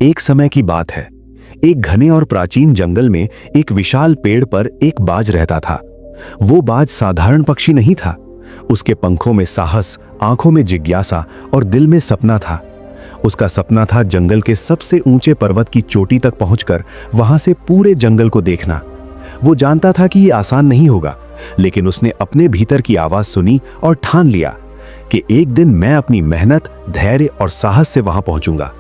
एक समय की बात है। एक घने और प्राचीन जंगल में एक विशाल पेड़ पर एक बाज रहता था। वो बाज साधारण पक्षी नहीं था। उसके पंखों में साहस, आंखों में जिज्ञासा और दिल में सपना था। उसका सपना था जंगल के सबसे ऊंचे पर्वत की चोटी तक पहुंचकर वहां से पूरे जंगल को देखना। वो जानता था कि ये आसान नहीं होगा, लेकिन उसने अपने भीतर की आवाज सुनी और ठान लिया कि एक दिन मैं अपनी मेहनत, धैर्य और साहस से वहां पहुंचूंगा।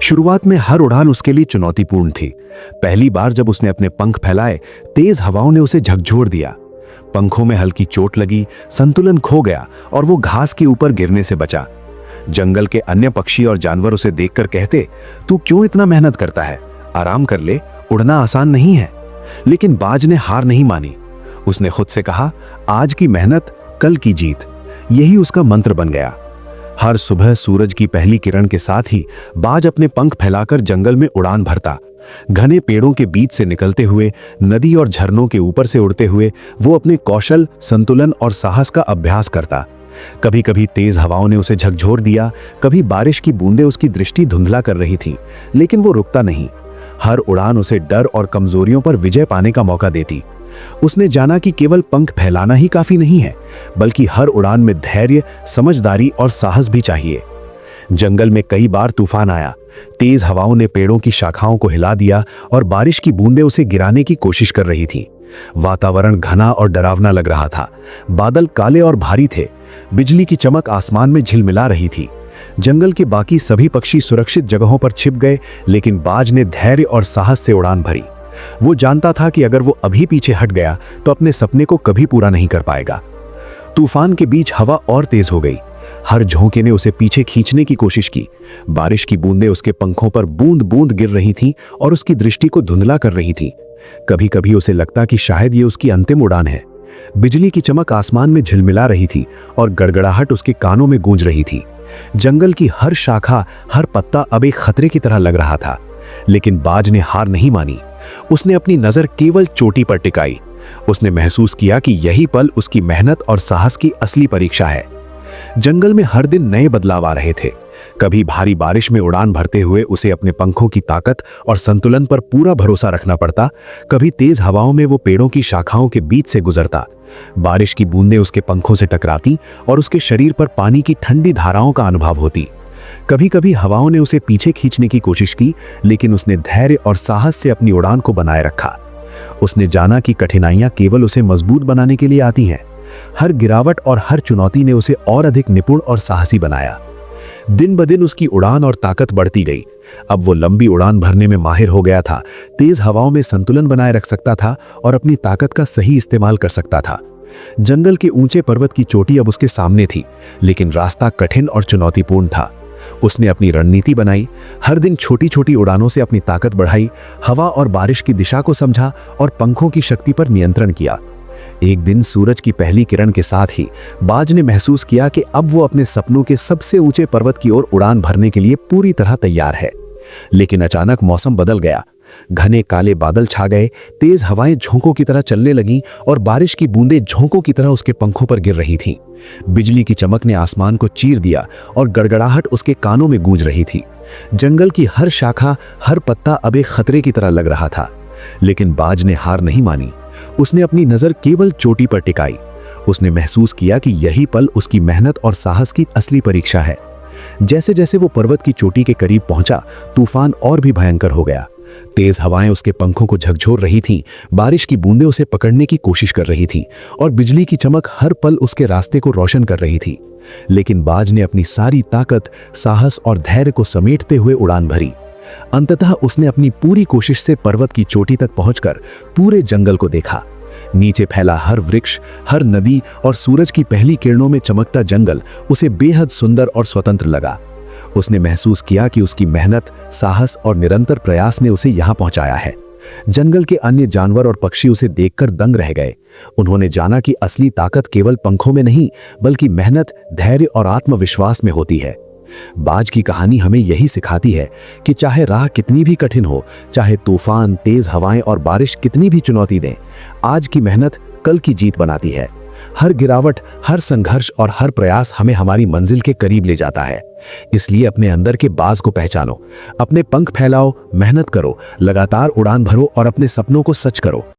शुरुआत में हर उड़ान उसके लिए चुनौतीपूर्ण थी। पहली बार जब उसने अपने पंख फैलाए, तेज हवाओं ने उसे झकझोर दिया। पंखों में हल्की चोट लगी, संतुलन खो गया और वो घास के ऊपर गिरने से बचा। जंगल के अन्य पक्षी और जानवर उसे देखकर कहते, तू क्यों इतना मेहनत करता है? आराम कर ले, उड़ना आसान नहीं है। लेकिन बाज ने हार नहीं मानी। उसने खुद से कहा, आज की मेहनत, कल की जीत। यही उसका मंत्र बन गया। हर सुबह सूरज की पहली किरण के साथ ही बाज अपने पंख फैलाकर जंगल में उड़ान भरता। घने पेड़ों के बीच से निकलते हुए, नदी और झरनों के ऊपर से उड़ते हुए वो अपने कौशल, संतुलन और साहस का अभ्यास करता। कभी कभी तेज हवाओं ने उसे झकझोर दिया, कभी बारिश की बूंदें उसकी दृष्टि धुंधला कर रही थीं, लेकिन वो रुकता नहीं। हर उड़ान उसे डर और कमजोरियों पर विजय पाने का मौका देती। उसने जाना कि केवल पंख फैलाना ही काफी नहीं है, बल्कि हर उड़ान में धैर्य, समझदारी और साहस भी चाहिए। जंगल में कई बार तूफान आया। तेज हवाओं ने पेड़ों की शाखाओं को हिला दिया और बारिश की बूंदें उसे गिराने की कोशिश कर रही थीं। वातावरण घना और डरावना लग रहा था। बादल काले और भारी थे। बिजली की चमक आसमान में झिलमिला रही थी। जंगल के बाकी सभी पक्षी सुरक्षित जगहों पर छिप गए, लेकिन बाज ने धैर्य और साहस से उड़ान भरी। वो जानता था कि अगर वो अभी पीछे हट गया तो अपने सपने को कभी पूरा नहीं कर पाएगा। तूफान के बीच हवा और तेज हो गई। हर झोंके ने उसे पीछे खींचने की कोशिश की। बारिश की बूंदें उसके पंखों पर बूंद बूंद गिर रही थीं और उसकी दृष्टि को धुंधला कर रही थीं। कभी कभी उसे लगता कि शायद ये उसकी अंतिम उड़ान है। बिजली की चमक आसमान में झिलमिला रही थी और गड़गड़ाहट उसके कानों में गूंज रही थी। जंगल की हर शाखा, हर पत्ता अब एक खतरे की तरह लग रहा था। लेकिन बाज ने हार नहीं मानी। उसने अपनी नजर केवल चोटी पर टिकाई। उसने महसूस किया कि यही पल उसकी मेहनत और साहस की असली परीक्षा है। जंगल में हर दिन नए बदलाव आ रहे थे। कभी भारी बारिश में उड़ान भरते हुए उसे अपने पंखों की ताकत और संतुलन पर पूरा भरोसा रखना पड़ता। कभी तेज हवाओं में वो पेड़ों की शाखाओं के बीच से गुजरता। बारिश की बूंदें उसके पंखों से टकराती और उसके शरीर पर पानी की ठंडी धाराओं का अनुभव होती। कभी कभी हवाओं ने उसे पीछे खींचने की कोशिश की, लेकिन उसने धैर्य और साहस से अपनी उड़ान को बनाए रखा। उसने जाना कि कठिनाइयां केवल उसे मजबूत बनाने के लिए आती हैं। हर गिरावट और हर चुनौती ने उसे और अधिक निपुण और साहसी बनाया। दिन ब दिन उसकी उड़ान और ताकत बढ़ती गई। अब वो लंबी उड़ान भरने में माहिर हो गया था, तेज हवाओं में संतुलन बनाए रख सकता था और अपनी ताकत का सही इस्तेमाल कर सकता था। जंगल के ऊंचे पर्वत की चोटी अब उसके सामने थी, लेकिन रास्ता कठिन और चुनौतीपूर्ण था। उसने अपनी रणनीति बनाई, हर दिन छोटी छोटी उड़ानों से अपनी ताकत बढ़ाई, हवा और बारिश की दिशा को समझा और पंखों की शक्ति पर नियंत्रण किया। एक दिन सूरज की पहली किरण के साथ ही बाज ने महसूस किया कि अब वो अपने सपनों के सबसे ऊंचे पर्वत की ओर उड़ान भरने के लिए पूरी तरह तैयार है। लेकिन अचानक मौसम बदल गया। घने काले बादल छा गए, तेज हवाएं झोंकों की तरह चलने लगीं और बारिश की बूंदें झोंकों की तरह उसके पंखों पर गिर रही थीं। बिजली की चमक ने आसमान को चीर दिया और गड़गड़ाहट उसके कानों में गूंज रही थी। जंगल की हर शाखा, हर पत्ता अब एक खतरे की तरह लग रहा था। लेकिन बाज ने हार नहीं मानी। उसने अपनी नजर केवल चोटी पर टिकाई। उसने महसूस किया कि यही पल उसकी मेहनत और साहस की असली परीक्षा है। जैसे जैसे वो पर्वत की चोटी के करीब पहुंचा, तूफान और भी भयंकर हो गया। तेज हवाएं उसके पंखों को झकझोर रही थीं, बारिश की बूंदें उसे पकड़ने की कोशिश कर रही थीं और बिजली की चमक हर पल उसके रास्ते को रोशन कर रही थी। लेकिन बाज ने अपनी सारी ताकत, साहस और धैर्य को समेटते हुए उड़ान भरी। अंततः उसने अपनी पूरी कोशिश से पर्वत की चोटी तक पहुंचकर पूरे जंगल को देखा। नीचे फैला हर वृक्ष, हर नदी और सूरज की पहली किरणों में चमकता जंगल उसे बेहद सुंदर और स्वतंत्र लगा। उसने महसूस किया कि उसकी मेहनत, साहस और निरंतर प्रयास ने उसे यहाँ पहुंचाया है। जंगल के अन्य जानवर और पक्षी उसे देखकर दंग रह गए। उन्होंने जाना कि असली ताकत केवल पंखों में नहीं, बल्कि मेहनत, धैर्य और आत्मविश्वास में होती है। बाज की कहानी हमें यही सिखाती है कि चाहे राह कितनी भी कठिन हो, चाहे तूफान, तेज हवाएं और बारिश कितनी भी चुनौती दें, आज की मेहनत कल की जीत बनाती है। हर गिरावट, हर संघर्ष और हर प्रयास हमें हमारी मंजिल के करीब ले जाता है। इसलिए अपने अंदर के बाज को पहचानो, अपने पंख फैलाओ, मेहनत करो, लगातार उड़ान भरो और अपने सपनों को सच करो।